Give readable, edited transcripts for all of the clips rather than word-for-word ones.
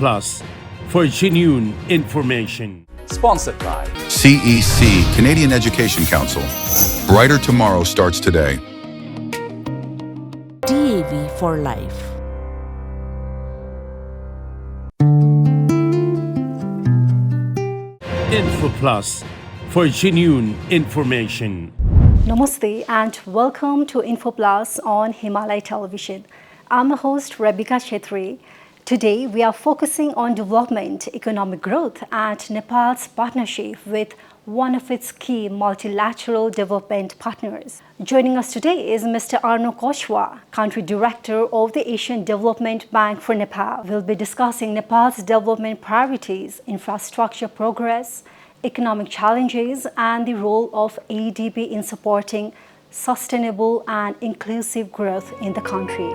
Plus for genuine information. Sponsored by CEC, Canadian Education Council. Brighter tomorrow starts today. DAV for life. Info Plus for genuine information. Namaste and welcome to Info Plus on Himalaya Television. I'm the host Rebecca Terai. Today we are focusing on development, economic growth and Nepal's partnership with one of its key multilateral development partners. Joining us today is Mr. Arnaud Cauchois, Country Director of the Asian Development Bank for Nepal. We'll be discussing Nepal's development priorities, infrastructure progress, economic challenges and the role of ADB in supporting sustainable and inclusive growth in the country.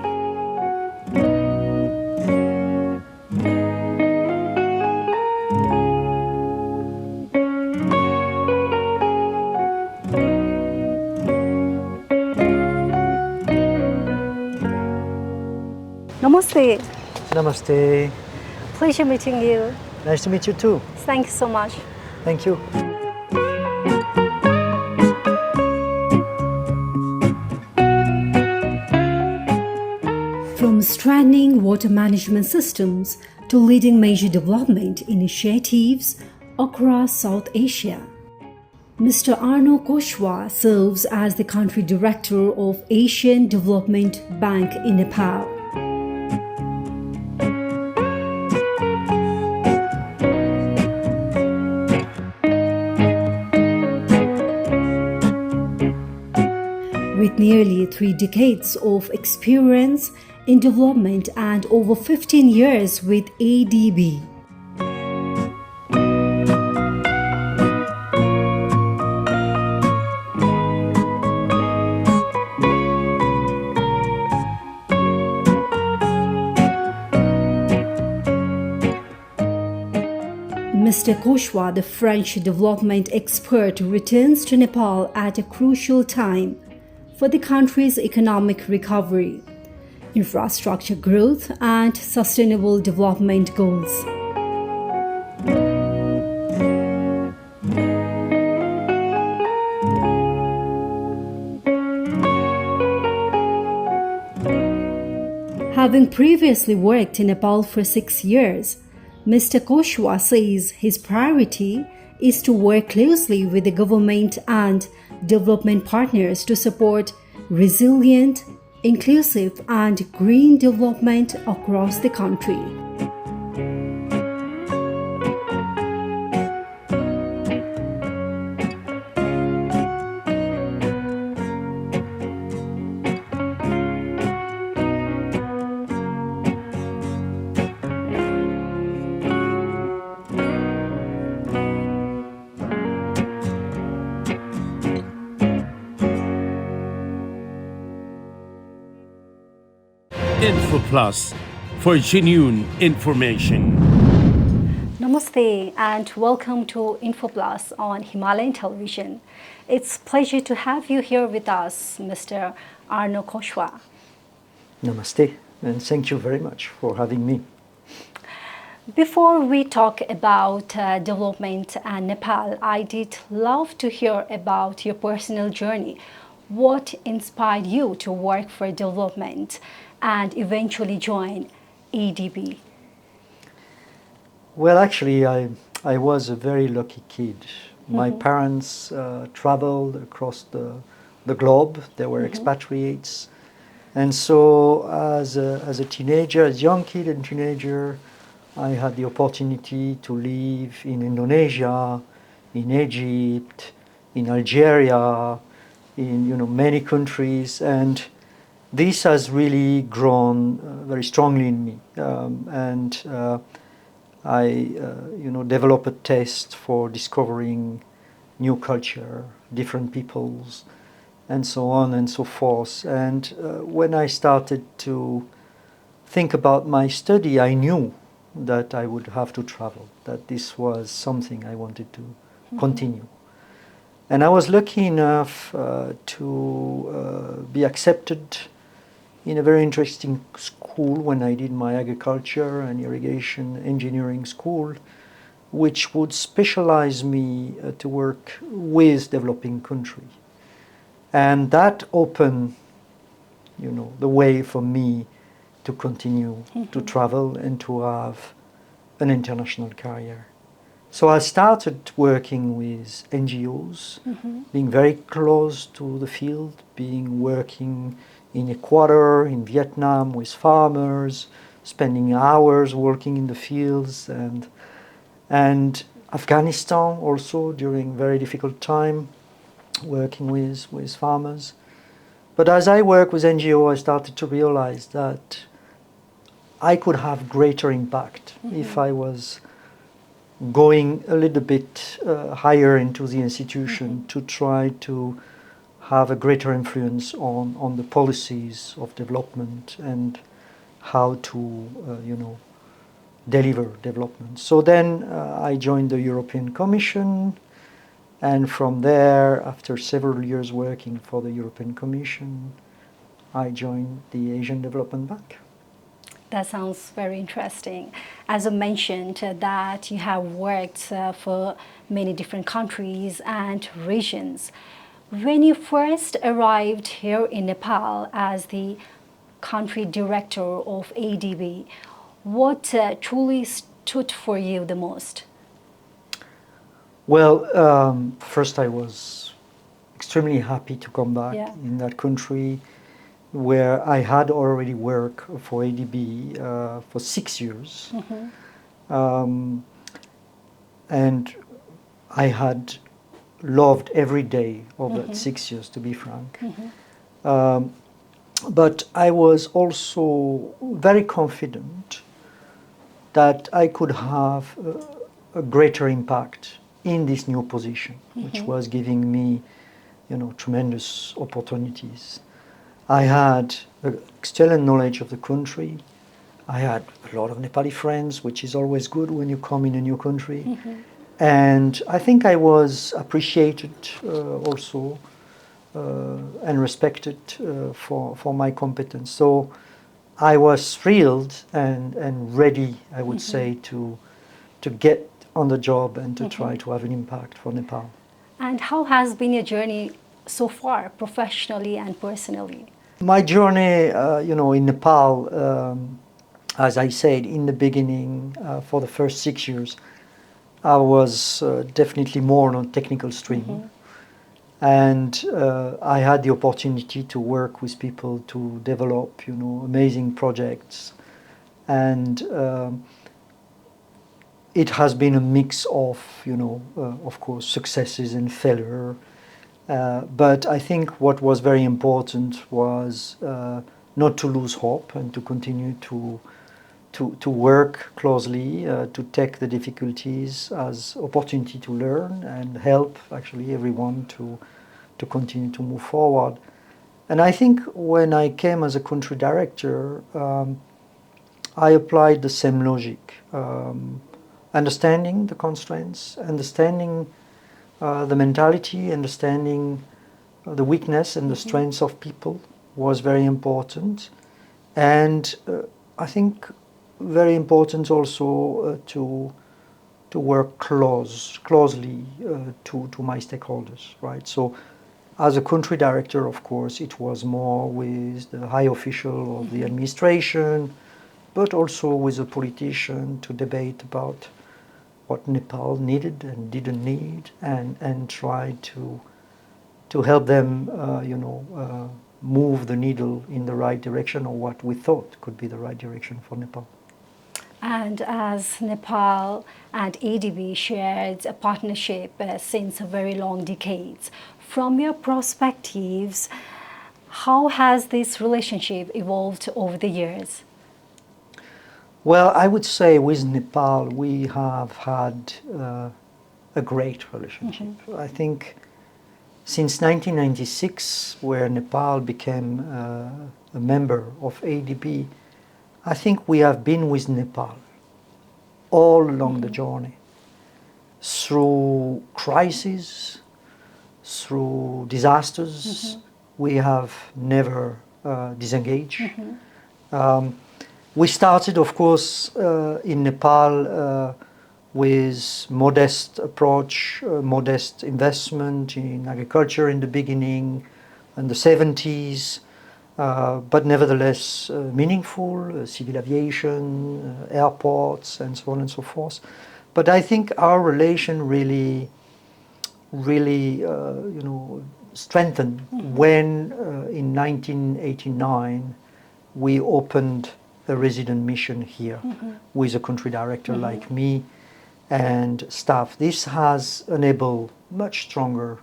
Namaste. Namaste. Pleasure meeting you. Nice to meet you too. Thank you so much. Thank you. From strengthening water management systems to leading major development initiatives across South Asia, Mr. Arnaud Cauchois serves as the Country Director of Asian Development Bank in Nepal. With nearly 3 decades of experience in development and over 15 years with ADB. Mr. Cauchois, the French development expert, returns to Nepal at a crucial time for the country's economic recovery, infrastructure growth, and sustainable development goals. Having previously worked in Nepal for 6 years, Mr. Cauchois says his priority is to work closely with the government and development partners to support resilient, inclusive and green development across the country. Info Plus for genuine information. Namaste and welcome to Info Plus on Himalayan Television. It's a pleasure to have you here with us, Mr. Arnaud Cauchois. Namaste, and thank you very much for having me. Before we talk about development and Nepal, I did love to hear about your personal journey. What inspired you to work for development and eventually join ADB? Well, actually, I was a very lucky kid. My parents traveled across the globe. They were expatriates. And so as a teenager, as a young kid and teenager, I had the opportunity to live in Indonesia, in Egypt, in Algeria, in many countries, and this has really grown very strongly in me, and I developed a taste for discovering new culture, different peoples, and so on and so forth. And when I started to think about my study, I knew that I would have to travel, that this was something I wanted to continue. And I was lucky enough to be accepted in a very interesting school when I did my agriculture and irrigation engineering school, which would specialize me to work with developing countries. And that opened, the way for me to continue to travel and to have an international career. So I started working with NGOs, being very close to the field, working in Ecuador, in Vietnam with farmers, spending hours working in the fields, and Afghanistan also during very difficult time, working with farmers. But as I work with NGO, I started to realize that I could have greater impact if I was going a little bit higher into the institution to try to have a greater influence on the policies of development and how to, deliver development. So then I joined the European Commission, and from there, after several years working for the European Commission, I joined the Asian Development Bank. That sounds very interesting. As you mentioned, that you have worked for many different countries and regions. When you first arrived here in Nepal as the country director of ADB, what truly stood for you the most? Well, first I was extremely happy to come back in that country where I had already worked for ADB for 6 years. And I had loved every day of that 6 years, to be frank. But I was also very confident that I could have a greater impact in this new position, which was giving me, tremendous opportunities. I had excellent knowledge of the country. I had a lot of Nepali friends, which is always good when you come in a new country. And I think I was appreciated also and respected for my competence. So I was thrilled and ready, I would say, to get on the job and to try to have an impact for Nepal. And how has been your journey so far, professionally and personally? My journey, in Nepal, as I said in the beginning, for the first 6 years, I was definitely more on a technical stream. And I had the opportunity to work with people to develop, amazing projects. And it has been a mix of, of course, successes and failure. But I think what was very important was not to lose hope and to continue to work closely, to take the difficulties as opportunity to learn and help actually everyone to continue to move forward. And I think when I came as a country director, I applied the same logic, understanding the constraints, understanding the mentality, understanding the weakness and the strengths of people was very important. And I think very important also to work closely to my stakeholders, right? So as a country director, of course, it was more with the high official of the administration, but also with a politician to debate about what Nepal needed and didn't need, and try to help them, move the needle in the right direction, or what we thought could be the right direction for Nepal. And as Nepal and ADB shared a partnership since a very long decades, from your perspectives, how has this relationship evolved over the years? Well, I would say with Nepal we have had a great relationship. I think since 1996, where Nepal became a member of ADB, I think we have been with Nepal all along the journey, through crises, through disasters. We have never disengaged. We started, of course, in Nepal with modest approach, modest investment in agriculture in the beginning, in the 70s, but nevertheless meaningful, civil aviation, airports, and so on and so forth. But I think our relation really strengthened when in 1989 we opened a resident mission here with a country director like me and staff. This has enabled much stronger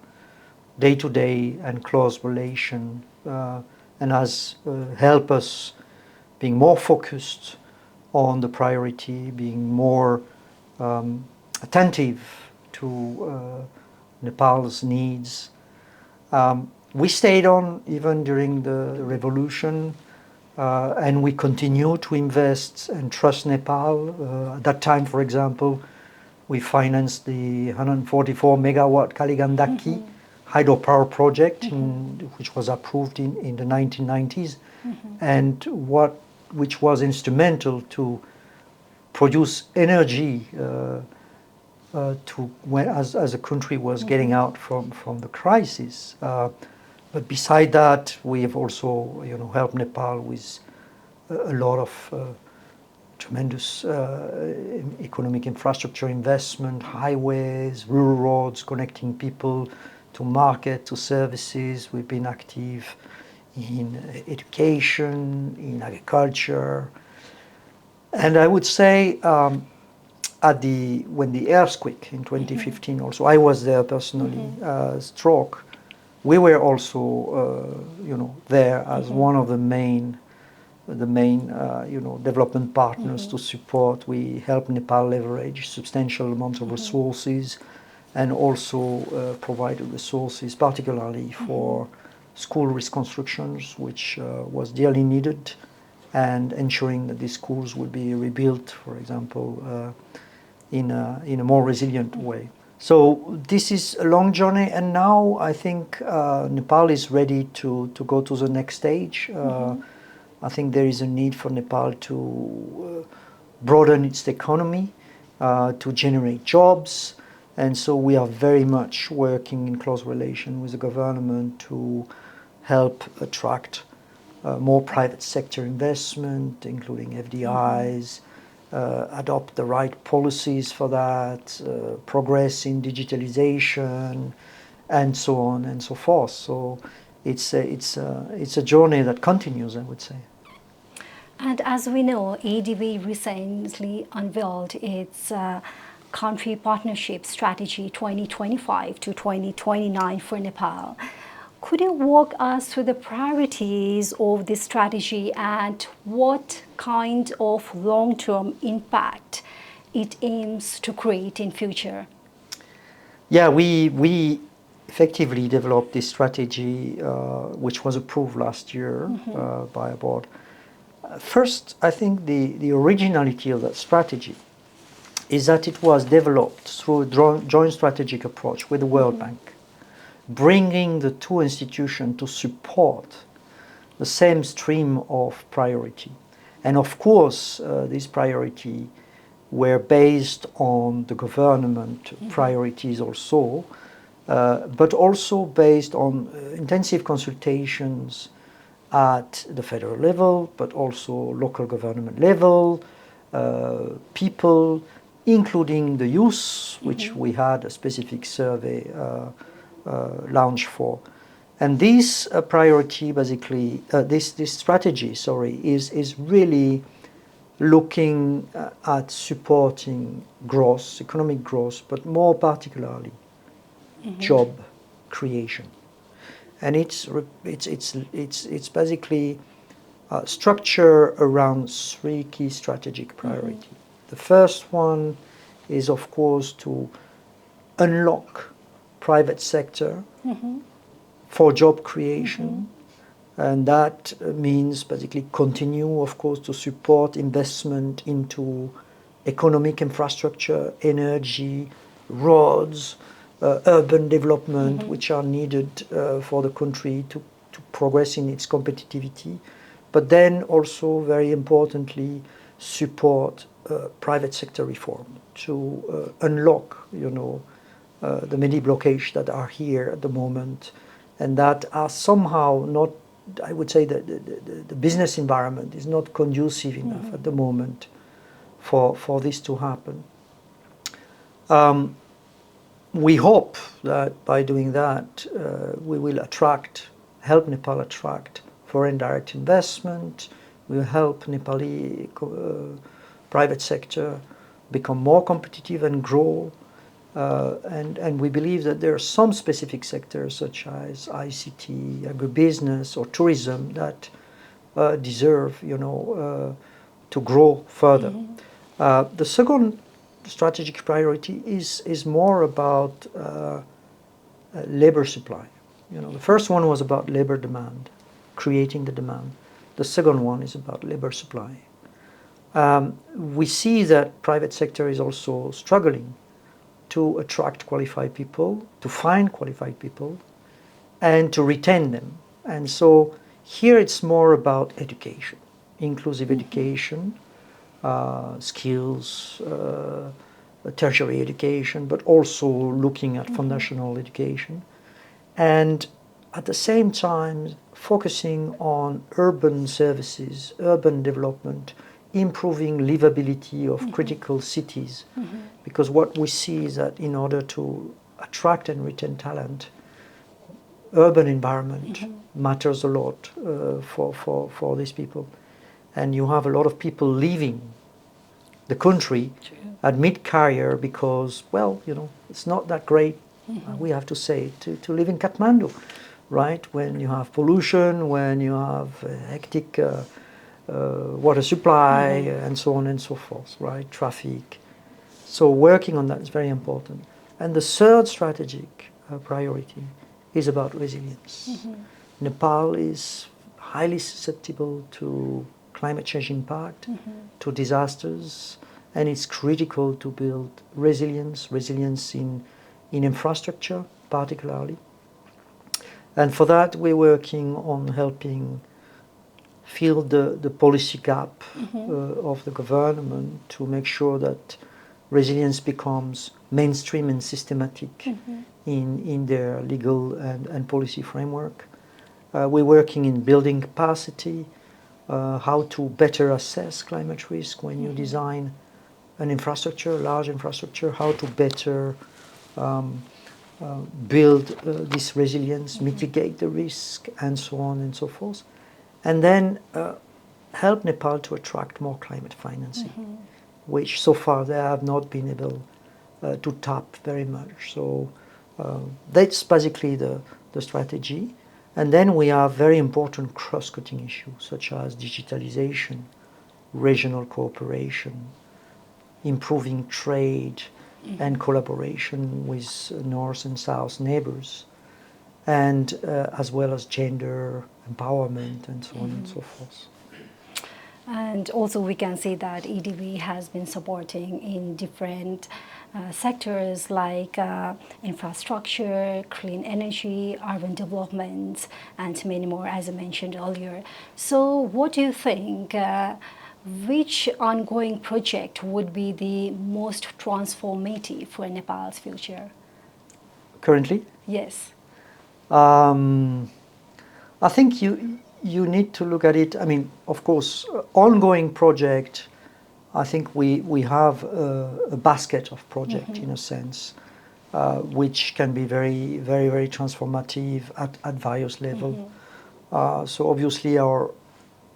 day-to-day and close relation and has helped us being more focused on the priority, being more attentive to Nepal's needs. We stayed on even during the revolution, and we continue to invest and trust Nepal. At that time, for example, we financed the 144 megawatt Kaligandaki hydropower project, which was approved in the 1990s, and which was instrumental to produce energy as a country was getting out from the crisis. But beside that, we have also helped Nepal with a lot of tremendous economic infrastructure investment, highways, rural roads connecting people to market, to services. We've been active in education, in agriculture. And I would say when the earthquake in 2015 also, I was there personally, struck, we were also there as one of the main development partners to support. We helped Nepal leverage substantial amounts of resources and also provided resources particularly for school reconstructions, which was dearly needed, and ensuring that these schools would be rebuilt, for example, in a more resilient way. So this is a long journey, and now I think Nepal is ready to go to the next stage. I think there is a need for Nepal to broaden its economy, to generate jobs, and so we are very much working in close relation with the government to help attract more private sector investment, including FDIs, adopt the right policies for that, progress in digitalization, and so on and so forth. So it's a journey that continues, I would say. And as we know, ADB recently unveiled its country partnership strategy 2025 to 2029 for Nepal. Could you walk us through the priorities of this strategy and what kind of long-term impact it aims to create in future? Yeah, we effectively developed this strategy, which was approved last year by a board. First, I think the originality of that strategy is that it was developed through a joint strategic approach with the World Bank, bringing the two institutions to support the same stream of priority. And of course, these priorities were based on the government priorities also, but also based on intensive consultations at the federal level, but also local government level, people, including the youth, which we had a specific survey launch for. And this priority, basically, this strategy, is really looking at supporting growth, economic growth, but more particularly job creation. And it's basically structured around three key strategic priorities. The first one is, of course, to unlock private sector for job creation, and that means basically continue, of course, to support investment into economic infrastructure, energy, roads, urban development, which are needed for the country to progress in its competitivity, but then also very importantly support private sector reform to unlock, the many blockages that are here at the moment, and that are somehow not. I would say that the business environment is not conducive enough at the moment for this to happen. We hope that by doing that, we will help Nepal attract foreign direct investment. We will help Nepali private sector become more competitive and grow. And we believe that there are some specific sectors such as ICT, agribusiness, or tourism that deserve, to grow further. The second strategic priority is more about labor supply. The first one was about labor demand, creating the demand. The second one is about labor supply. We see that private sector is also struggling to attract qualified people, to find qualified people, and to retain them. And so here it's more about education, inclusive education, skills, tertiary education, but also looking at foundational education. And at the same time, focusing on urban services, urban development, improving livability of critical cities. Because what we see is that in order to attract and retain talent, urban environment matters a lot for these people. And you have a lot of people leaving the country at mid-career because, it's not that great, we have to say, to live in Kathmandu, right? When you have pollution, when you have hectic water supply, and so on and so forth, right? Traffic. So working on that is very important. And the third strategic priority is about resilience. Nepal is highly susceptible to climate change impact, to disasters, and it's critical to build resilience in infrastructure particularly. And for that we're working on helping fill the policy gap of the government to make sure that resilience becomes mainstream and systematic in their legal and policy framework. We're working in building capacity, how to better assess climate risk when you design an infrastructure, a large infrastructure, how to better build this resilience, mitigate the risk, and so on and so forth. And then help Nepal to attract more climate financing, which so far they have not been able to tap very much. So that's basically the strategy. And then we have very important cross-cutting issues such as digitalization, regional cooperation, improving trade and collaboration with North and South neighbors, and as well as gender empowerment and so on and so forth. And also we can see that ADB has been supporting in different sectors like infrastructure, clean energy, urban development, and many more, as I mentioned earlier. So what do you think, which ongoing project would be the most transformative for Nepal's future? Currently? Yes. I think you need to look at it. I mean, of course, ongoing project, I think we have a basket of projects in a sense, which can be very, very, very transformative at various levels. So obviously our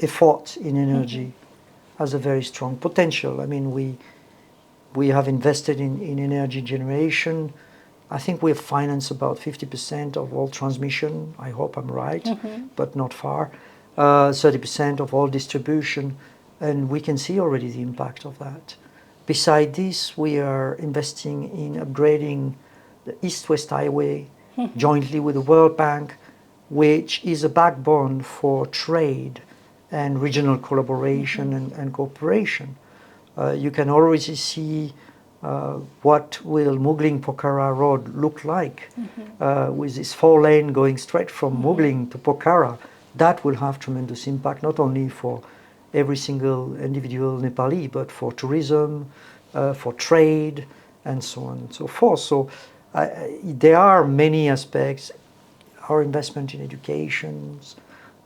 effort in energy has a very strong potential. I mean, we have invested in energy generation. I think we have financed about 50% of all transmission. I hope I'm right, but not far. 30% of all distribution, and we can see already the impact of that. Beside this, we are investing in upgrading the East-West Highway jointly with the World Bank, which is a backbone for trade and regional collaboration and cooperation. You can already see what will Mugling-Pokhara Road look like with this 4-lane going straight from Mugling to Pokhara that will have tremendous impact, not only for every single individual Nepali, but for tourism, for trade, and so on and so forth. So there are many aspects. Our investment in education is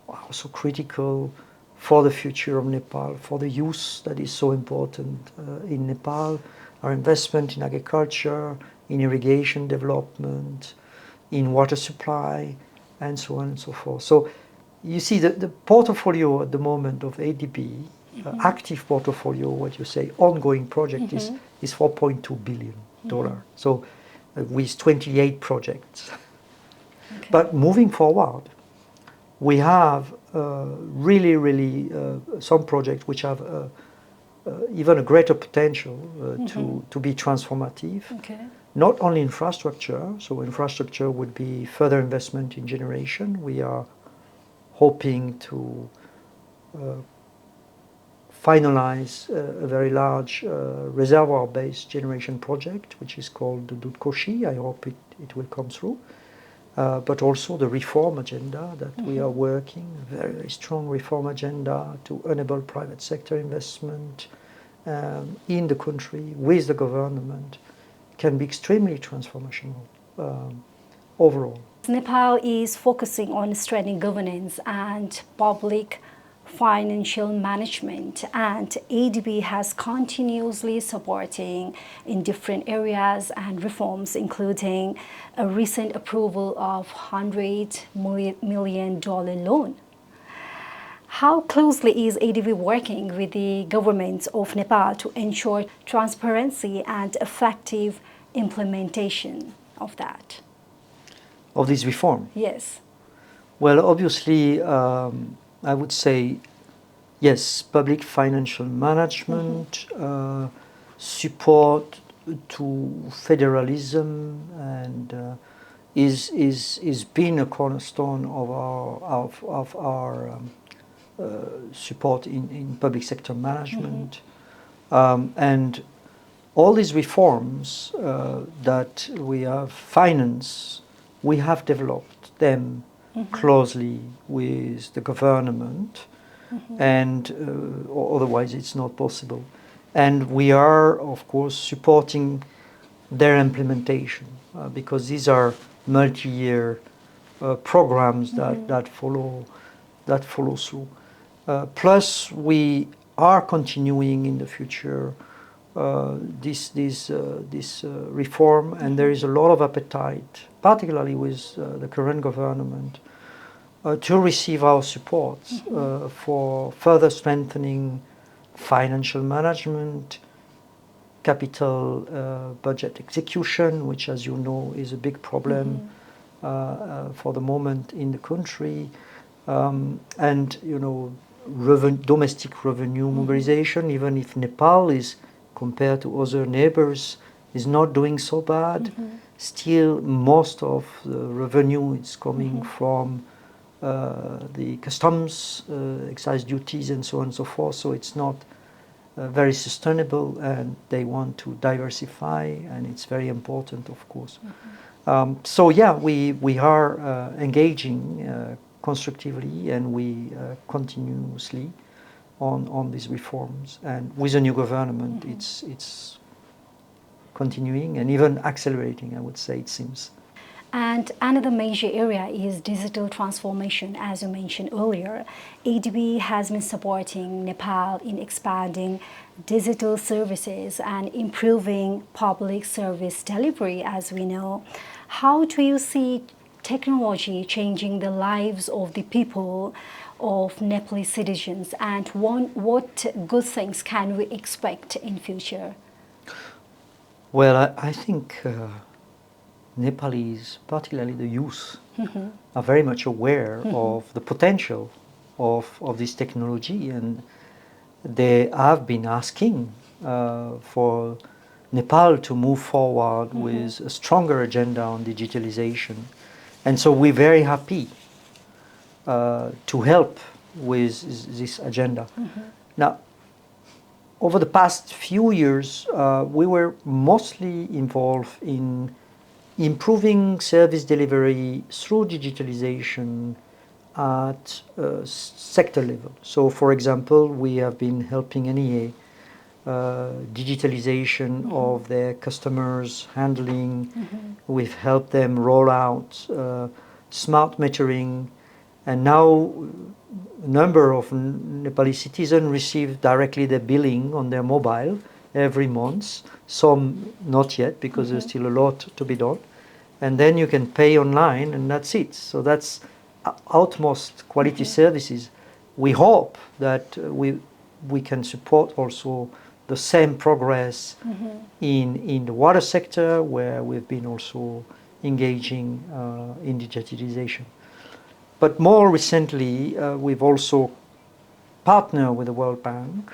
also critical for the future of Nepal, for the youth that is so important in Nepal. Our investment in agriculture, in irrigation development, in water supply, and so on and so forth. So you see the portfolio at the moment of ADB, active portfolio, what you say, ongoing project is $4.2 billion. So with 28 projects. Okay. But moving forward, we have really some projects which have even a greater potential to be transformative. Okay. Not only infrastructure, so infrastructure would be further investment in generation. We are hoping to finalize a very large reservoir-based generation project, which is called the Cauchois. I hope it will come through. But also the reform agenda that we are working, a very, very strong reform agenda to enable private sector investment in the country with the government, can be extremely transformational overall. Nepal is focusing on strengthening governance and public financial management, and ADB has continuously supporting in different areas and reforms, including a recent approval of $100 million loan. How closely is ADB working with the government of Nepal to ensure transparency and effective implementation of that? Of this reform? Yes. Well, obviously, I would say, yes, public financial management, support to federalism, and is been a cornerstone of our support in public sector management. And all these reforms that we have financed, we have developed them closely with the government, and otherwise it's not possible. And we are, of course, supporting their implementation because these are multi-year programs that follow through. Plus, we are continuing in the future this reform, and there is a lot of appetite, particularly with the current government, to receive our support for further strengthening financial management, capital budget execution, which, as you know, is a big problem for the moment in the country, and domestic revenue mobilization. Even if Nepal is, compared to other neighbors, is not doing so bad, still most of the revenue is coming from the customs, excise duties, and so on and so forth. So it's not very sustainable, and they want to diversify, and it's very important, of course. So yeah, we are engaging constructively, and we continuously on these reforms. And with the new government, it's continuing and even accelerating, I would say, it seems. And another major area is digital transformation. As you mentioned earlier, ADB has been supporting Nepal in expanding digital services and improving public service delivery, as we know. How do you see technology changing the lives of the people, of Nepalese citizens, and what good things can we expect in future? Well, I think Nepalese, particularly the youth, are very much aware of the potential of this technology, and they have been asking for Nepal to move forward with a stronger agenda on digitalization. And so we're very happy to help with this agenda. Now, over the past few years, we were mostly involved in improving service delivery through digitalization at sector level. So, for example, we have been helping NEA digitalization of their customers handling. We've helped them roll out smart metering, and now a number of Nepali citizens receive directly their billing on their mobile every month. Some not yet, because there's still a lot to be done. And then you can pay online, and that's it. So that's utmost quality services. We hope that we can support also the same progress in the water sector, where we've been also engaging in digitalization. But more recently, we've also partnered with the World Bank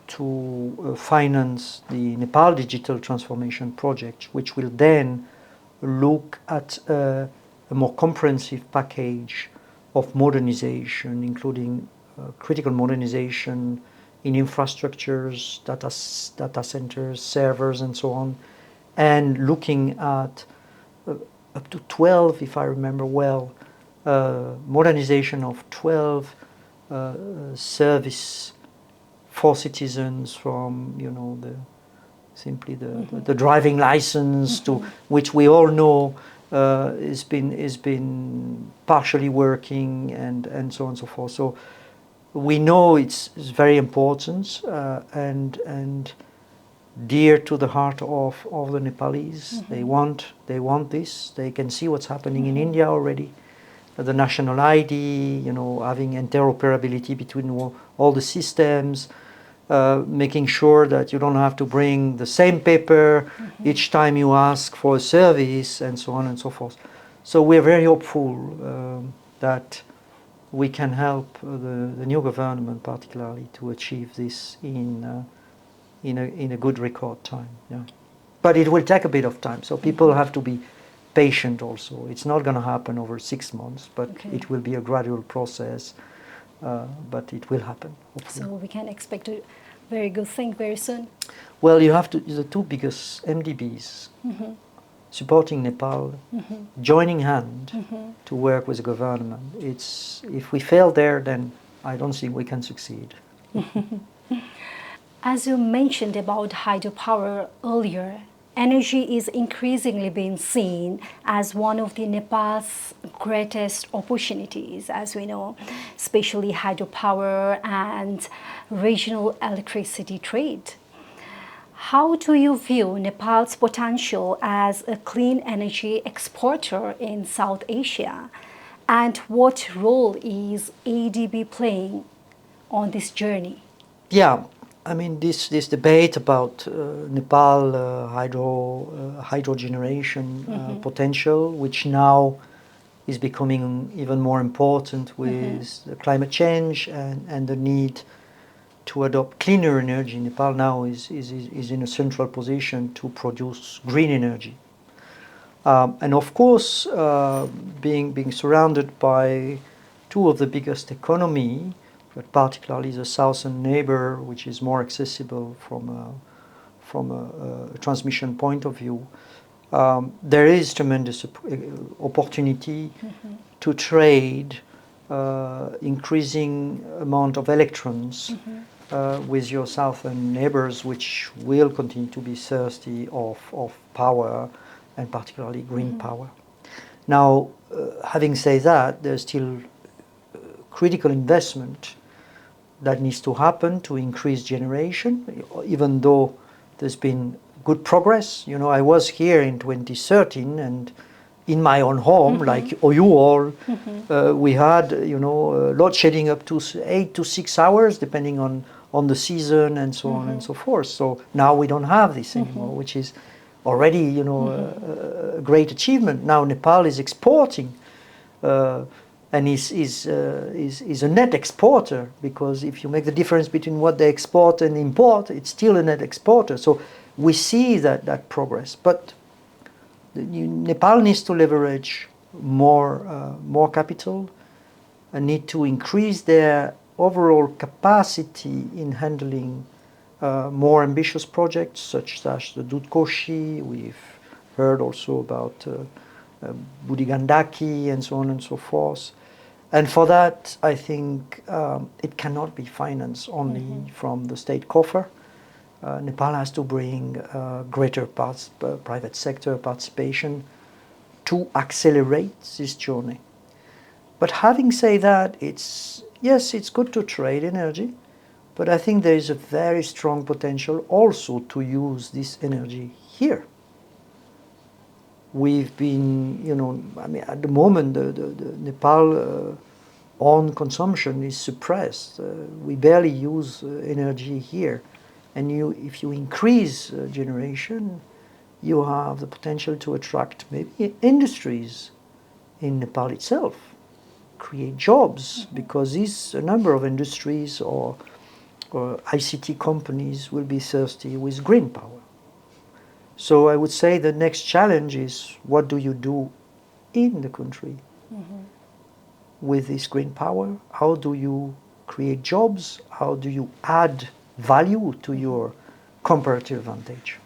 to finance the Nepal Digital Transformation Project, which will then look at a more comprehensive package of modernization, including critical modernization in infrastructures, data centers, servers, and so on, and looking at up to 12, if I remember well, modernization of 12 service for citizens, from the driving license to which we all know is been partially working, and so on and so forth. So we know it's very important and dear to the heart of the Nepalese. They want this. They can see what's happening in India already. The national ID, having interoperability between all the systems, making sure that you don't have to bring the same paper each time you ask for a service, and so on and so forth. So we're very hopeful that we can help the new government, particularly, to achieve this in a good record time. Yeah, but it will take a bit of time. So people have to be patient also. It's not going to happen over 6 months, but it will be a gradual process. But it will happen, hopefully. So we can expect a very good thing very soon. Well, you have the two biggest MDBs supporting Nepal, joining hand to work with the government. If we fail there, then I don't think we can succeed. As you mentioned about hydropower earlier, energy is increasingly being seen as one of the Nepal's greatest opportunities, as we know, especially hydropower and regional electricity trade. How do you view Nepal's potential as a clean energy exporter in South Asia? And what role is ADB playing on this journey? Yeah, I mean, this debate about Nepal hydro generation potential, which now is becoming even more important with the climate change and the need to adopt cleaner energy. Nepal now is in a central position to produce green energy. And of course, being surrounded by two of the biggest economy, but particularly the southern neighbor, which is more accessible from a transmission point of view, there is tremendous opportunity to trade increasing amount of electrons with your southern neighbors, which will continue to be thirsty of power, and particularly green power. Now, having said that, there's still critical investment that needs to happen to increase generation, even though there's been good progress. I was here in 2013, and in my own home, like you all, we had load shedding up to 8 to 6 hours, depending on the season, and so on and so forth. So now we don't have this anymore, which is already a great achievement. Now Nepal is exporting. And is a net exporter, because if you make the difference between what they export and import, it's still a net exporter. So we see that progress. But Nepal needs to leverage more capital, and need to increase their overall capacity in handling more ambitious projects, such as the Dudkoshi. We've heard also about Budigandaki, and so on and so forth. And for that, I think it cannot be financed only from the state coffer. Nepal has to bring greater private sector participation to accelerate this journey. But having said that, yes, it's good to trade energy, but I think there is a very strong potential also to use this energy here. We've been, I mean, at the moment, the Nepal own consumption is suppressed. We barely use energy here. And if you increase generation, you have the potential to attract maybe industries in Nepal itself, create jobs, because a number of industries or ICT companies will be thirsty with green power. So I would say the next challenge is, what do you do in the country with this green power? How do you create jobs? How do you add value to your comparative advantage?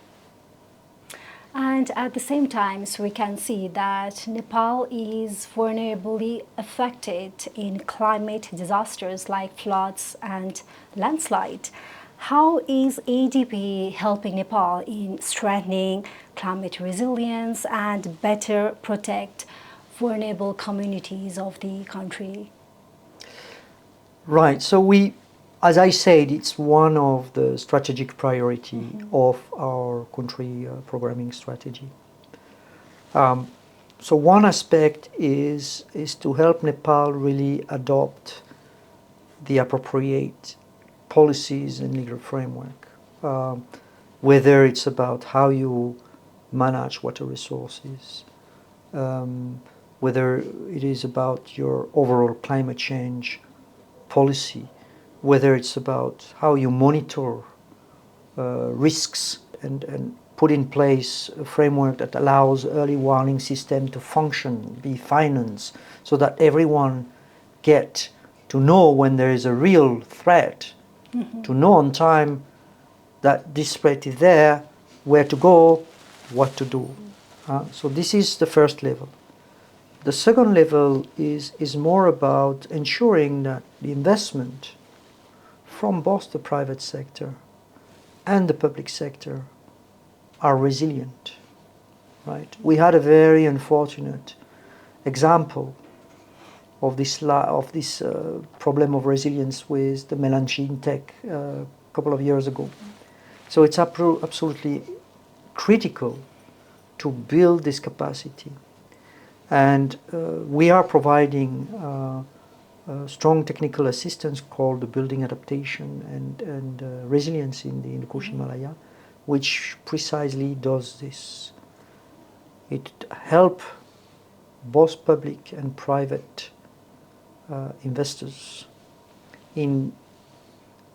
And at the same time, we can see that Nepal is vulnerably affected in climate disasters like floods and landslide. How is ADB helping Nepal in strengthening climate resilience and better protect vulnerable communities of the country? Right. So as I said, it's one of the strategic priority of our country programming strategy. So one aspect is to help Nepal really adopt the appropriate policies and legal framework, whether it's about how you manage water resources, whether it is about your overall climate change policy, whether it's about how you monitor risks and put in place a framework that allows early warning system to function, be financed, so that everyone get to know when there is a real threat, to know on time that this threat is there, where to go, what to do. So this is the first level. The second level is more about ensuring that the investment from both the private sector and the public sector are resilient, right? We had a very unfortunate example of this problem of resilience with the Melanchi intake a couple of years ago. So it's absolutely critical to build this capacity. And we are providing strong technical assistance called the Building Adaptation and Resilience in the Cauchois Himalaya, which precisely does this. It helps both public and private investors in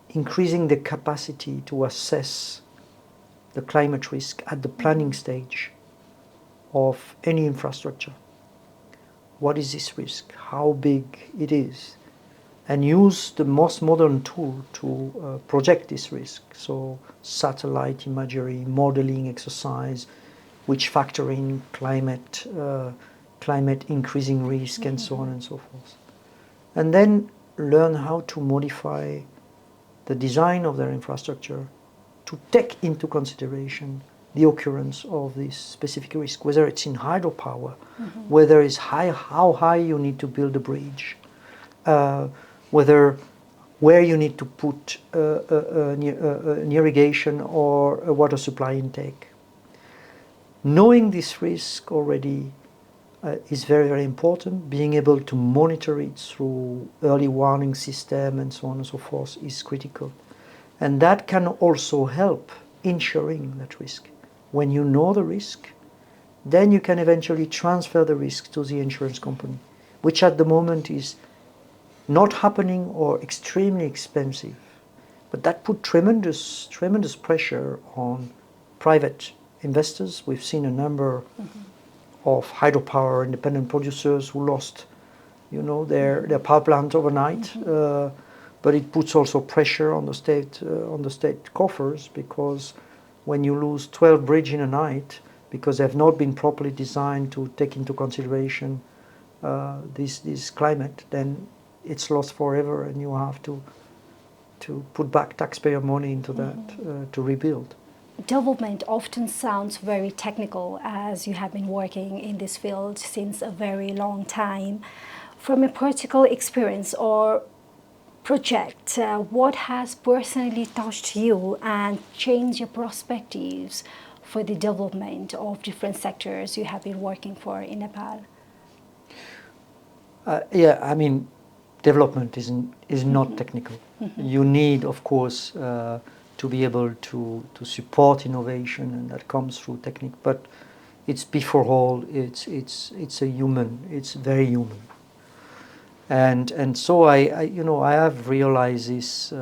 increasing the capacity to assess the climate risk at the planning stage of any infrastructure. What is this risk? How big it is? And use the most modern tool to project this risk. So satellite imagery, modeling exercise, which factor in climate increasing risk, and so on and so forth. And then learn how to modify the design of their infrastructure to take into consideration the occurrence of this specific risk, whether it's in hydropower, whether it's how high you need to build a bridge, where you need to put an irrigation or a water supply intake. Knowing this risk already is very, very important. Being able to monitor it through early warning system and so on and so forth is critical. And that can also help insuring that risk. When you know the risk, then you can eventually transfer the risk to the insurance company, which at the moment is not happening or extremely expensive. But that put tremendous pressure on private investors. We've seen a number of hydropower independent producers who lost, their power plant overnight. But it puts also pressure on the state coffers, because when you lose 12 bridges in a night because they have not been properly designed to take into consideration this climate, then it's lost forever, and you have to put back taxpayer money into that to rebuild. Development often sounds very technical, as you have been working in this field since a very long time. From a practical experience or project, what has personally touched you and changed your perspectives for the development of different sectors you have been working for in Nepal? Yeah, I mean, development is not technical. You need, of course, to be able to support innovation, and that comes through technique. But it's before all, it's a human. It's very human. And so I have realized this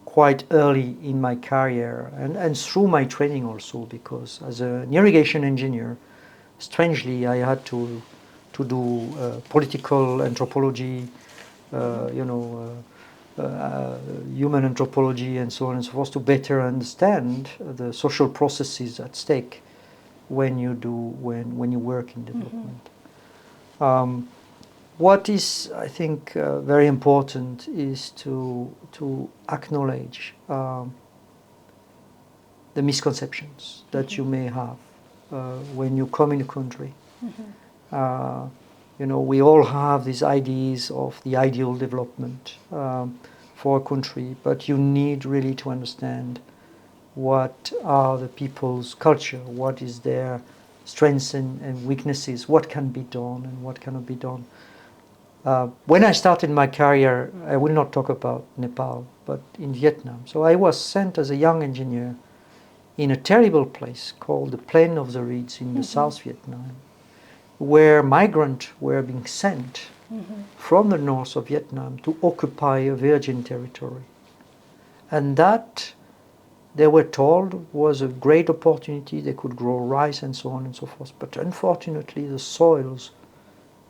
quite early in my career, and through my training also, because as an irrigation engineer, strangely I had to do political anthropology, human anthropology, and so on and so forth, to better understand the social processes at stake when you work in development. What is, I think, very important is to acknowledge the misconceptions that you may have when you come in a country. We all have these ideas of the ideal development for a country, but you need really to understand what are the people's culture, what is their strengths and weaknesses, what can be done and what cannot be done. When I started my career, I will not talk about Nepal, but in Vietnam. So I was sent as a young engineer in a terrible place called the Plain of the Reeds in the South Vietnam, where migrants were being sent from the north of Vietnam to occupy a virgin territory. And that, they were told, was a great opportunity. They could grow rice and so on and so forth. But unfortunately, the soils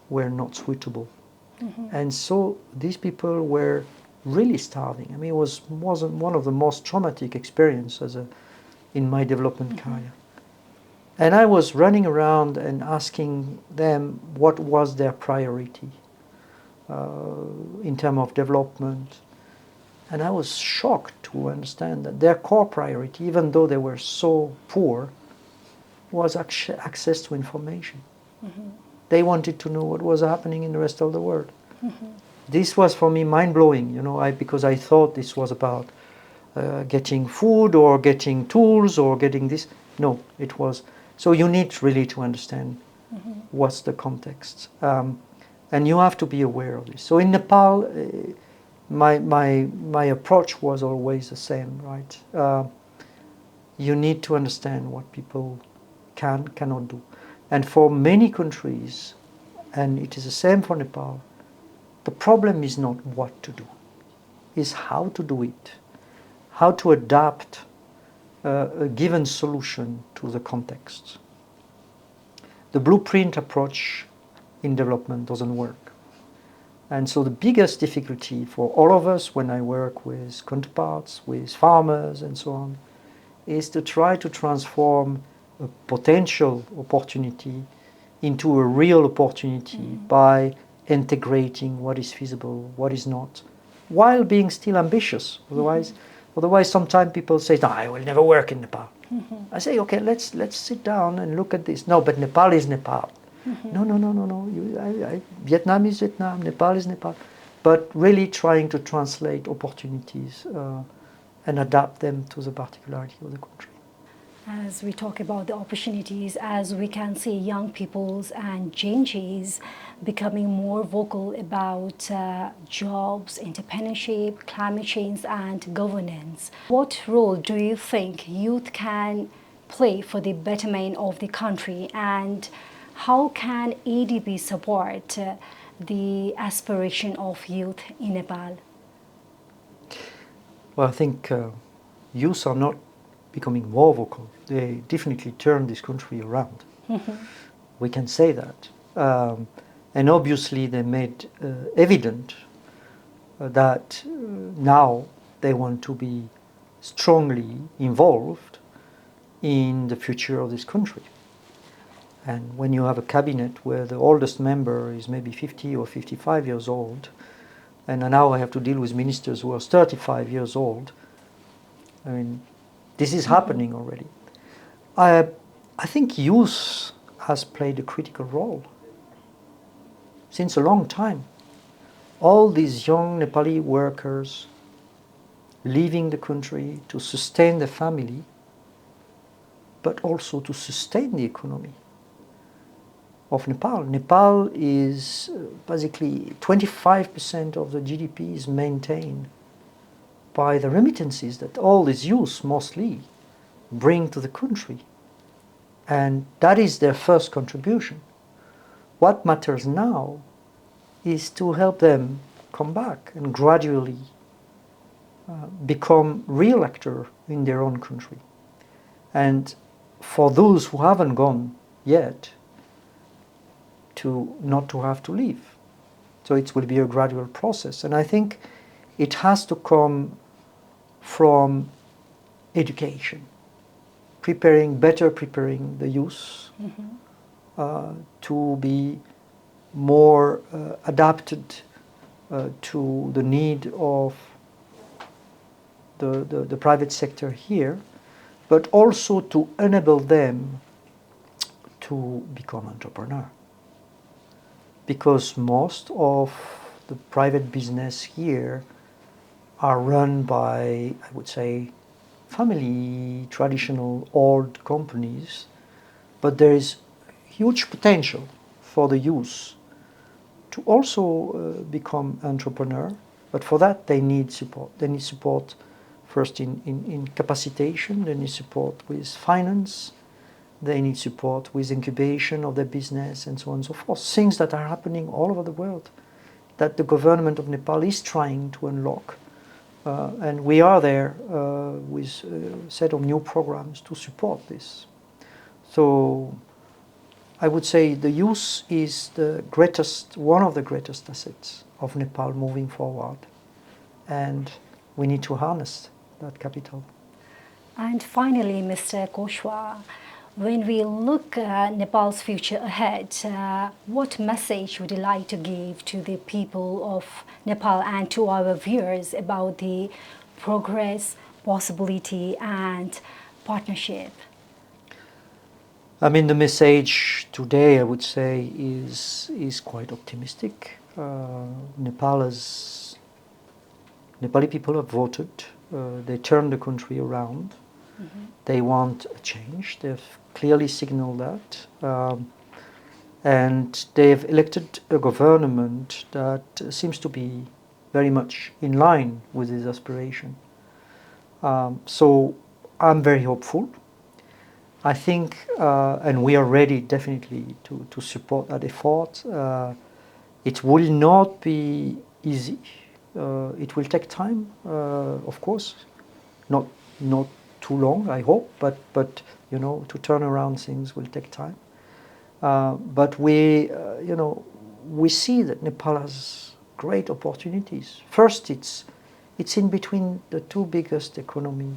were not suitable. And so these people were really starving. I mean, it was one of the most traumatic experiences in my development career. And I was running around and asking them what was their priority in terms of development. And I was shocked to understand that their core priority, even though they were so poor, was access to information. They wanted to know what was happening in the rest of the world. This was for me mind-blowing, because I thought this was about getting food or getting tools or getting this. No, it was. So you need really to understand what's the context. And you have to be aware of this. So in Nepal, my approach was always the same, right? You need to understand what people cannot do. And for many countries, and it is the same for Nepal, the problem is not what to do, it's how to do it, how to adapt a given solution to the context. The blueprint approach in development doesn't work. And so the biggest difficulty for all of us when I work with counterparts, with farmers and so on, is to try to transform a potential opportunity into a real opportunity by integrating what is feasible, what is not, while being still ambitious. Otherwise sometimes people say, no, I will never work in Nepal. I say, okay, let's sit down and look at this. No, but Nepal is Nepal. No. Vietnam is Vietnam, Nepal is Nepal. But really trying to translate opportunities and adapt them to the particularity of the country. As we talk about the opportunities, as we can see young peoples and Genjis becoming more vocal about jobs, entrepreneurship, climate change and governance. What role do you think youth can play for the betterment of the country, and how can ADB support the aspiration of youth in Nepal? Well, I think youth are not becoming more vocal. They definitely turned this country around. We can say that. And obviously they made evident that now they want to be strongly involved in the future of this country. And when you have a cabinet where the oldest member is maybe 50 or 55 years old, and now I have to deal with ministers who are 35 years old, I mean, this is happening already. I think youth has played a critical role since a long time. All these young Nepali workers leaving the country to sustain their family, but also to sustain the economy of Nepal. Nepal is basically 25% of the GDP is maintained by the remittances that all these youth mostly bring to the country. And that is their first contribution. What matters now is to help them come back and gradually become real actors in their own country. And for those who haven't gone yet, to not to have to leave. So it will be a gradual process. And I think it has to come from education, better preparing the youth to be more adapted to the need of the private sector here, but also to enable them to become entrepreneurs. Because most of the private business here are run by, I would say, family, traditional, old companies, but there is huge potential for the youth to also become entrepreneur, but for that they need support. They need support first in capacitation, they need support with finance, they need support with incubation of their business and so on and so forth. Things that are happening all over the world that the government of Nepal is trying to unlock. And we are there with a set of new programs to support this. So I would say the youth is one of the greatest assets of Nepal moving forward. And we need to harness that capital. And finally, Mr. Cauchois, when we look at Nepal's future ahead, what message would you like to give to the people of Nepal and to our viewers about the progress, possibility, and partnership? I mean, the message today, I would say, is quite optimistic. Nepali people have voted. They turned the country around. Mm-hmm. They want a change. They've clearly signaled that. And they've elected a government that seems to be very much in line with this aspiration. So I'm very hopeful. I think, and we are ready definitely to support that effort. It will not be easy. It will take time, of course, not too long, I hope, but you know, to turn around things will take time. But we see that Nepal has great opportunities. First, it's in between the two biggest economies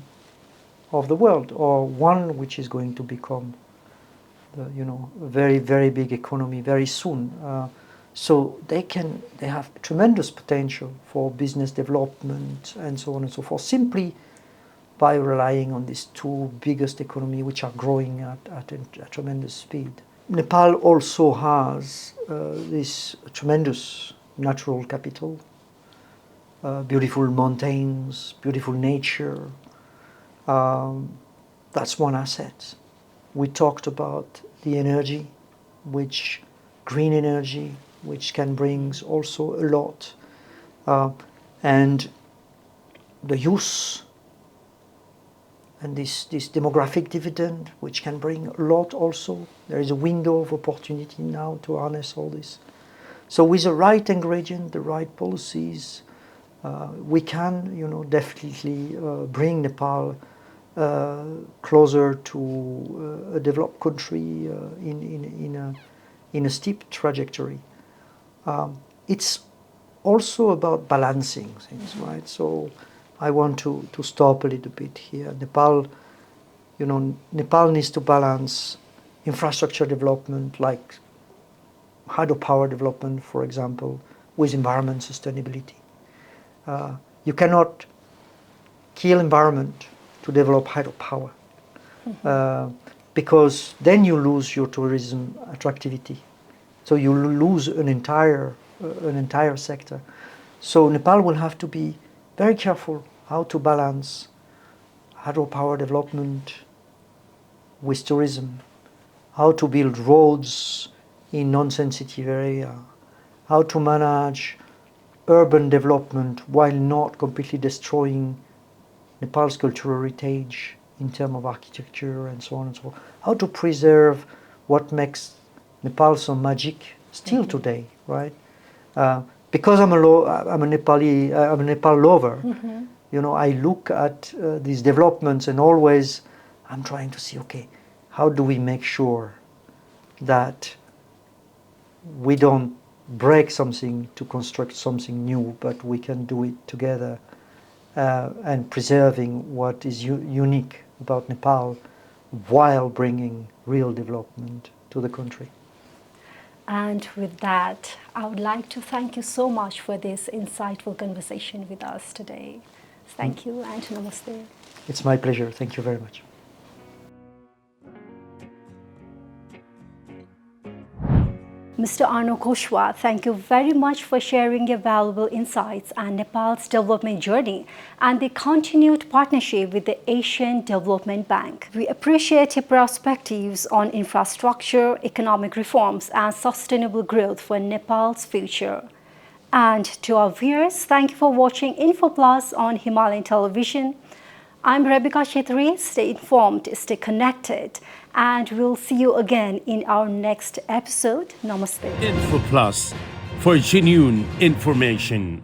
of the world, or one which is going to become, a very, very big economy very soon. So they have tremendous potential for business development and so on and so forth, simply by relying on these two biggest economies which are growing at a tremendous speed. Nepal also has this tremendous natural capital, beautiful mountains, beautiful nature. That's one asset. We talked about the energy, green energy, which can bring also a lot. And the youth, and this demographic dividend, which can bring a lot also. There is a window of opportunity now to harness all this. So with the right ingredient, the right policies, we can, definitely bring Nepal closer to a developed country in a steep trajectory. It's also about balancing things, right? So I want to stop a little bit here. Nepal needs to balance infrastructure development, like hydropower development, for example, with environment sustainability. You cannot kill environment to develop hydropower, because then you lose your tourism attractivity. So you lose an entire sector. So Nepal will have to be very careful how to balance hydropower development with tourism, how to build roads in non-sensitive area, how to manage urban development while not completely destroying Nepal's cultural heritage in terms of architecture and so on and so forth, how to preserve what makes Nepal so magic still today, right? Because I'm a Nepal lover. You know, I look at these developments and always I'm trying to see, okay, how do we make sure that we don't break something to construct something new, but we can do it together, and preserving what is unique about Nepal while bringing real development to the country. And with that, I would like to thank you so much for this insightful conversation with us today. Thank you and namaste. It's my pleasure. Thank you very much. Mr. Arnaud Cauchois, thank you very much for sharing your valuable insights on Nepal's development journey and the continued partnership with the Asian Development Bank. We appreciate your perspectives on infrastructure, economic reforms, and sustainable growth for Nepal's future. And to our viewers, thank you for watching Info Plus on Himalayan Television. I'm Rebecca Chetri. Stay informed, stay connected, and we'll see you again in our next episode. Namaste. Info Plus for genuine information.